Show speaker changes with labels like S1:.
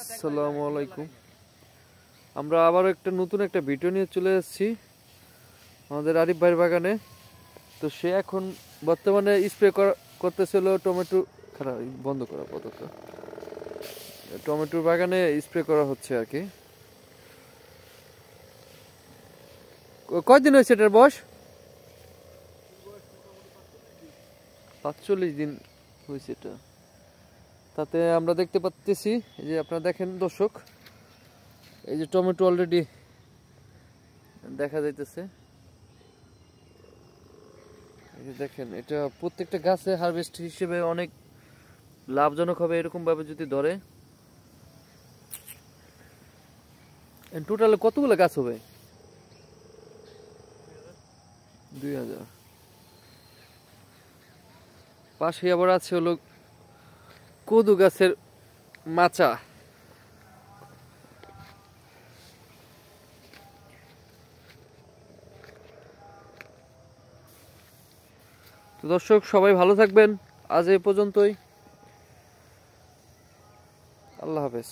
S1: আসসালামু আলাইকুম। আমরা আবার একটা নতুন একটা ভিডিও নিয়ে চলে এসেছি আমাদের আরিফ ভাইয়ের বাগানে। তো সে এখন বর্তমানে স্প্রে করতেছিল টমেটো। খারাপ বন্ধ করা পদ্ধতি, টমেটোর বাগানে স্প্রে করা হচ্ছে আর কি। কয়দিন হয়েছে এটার বয়স? 45 দিন হয়েছে এটা। তাতে আমরা দেখতে পাচ্ছি যে আপনারা দেখেন দর্শক, এই যে টমেটো অলরেডি দেখা যাইতেছে। এই যে দেখেন, এটা প্রত্যেকটা গাছে হারভেস্ট হিসেবে অনেক লাভজনক হবে এরকম ভাবে যদি ধরে। টোটাল কতগুলো গাছ হবে? 2000। পাশে আবার আছে হলো কদু গাছের মাচা। তো দর্শক সবাই ভালো থাকবেন, আজ এই পর্যন্তই। আল্লাহ হাফেজ।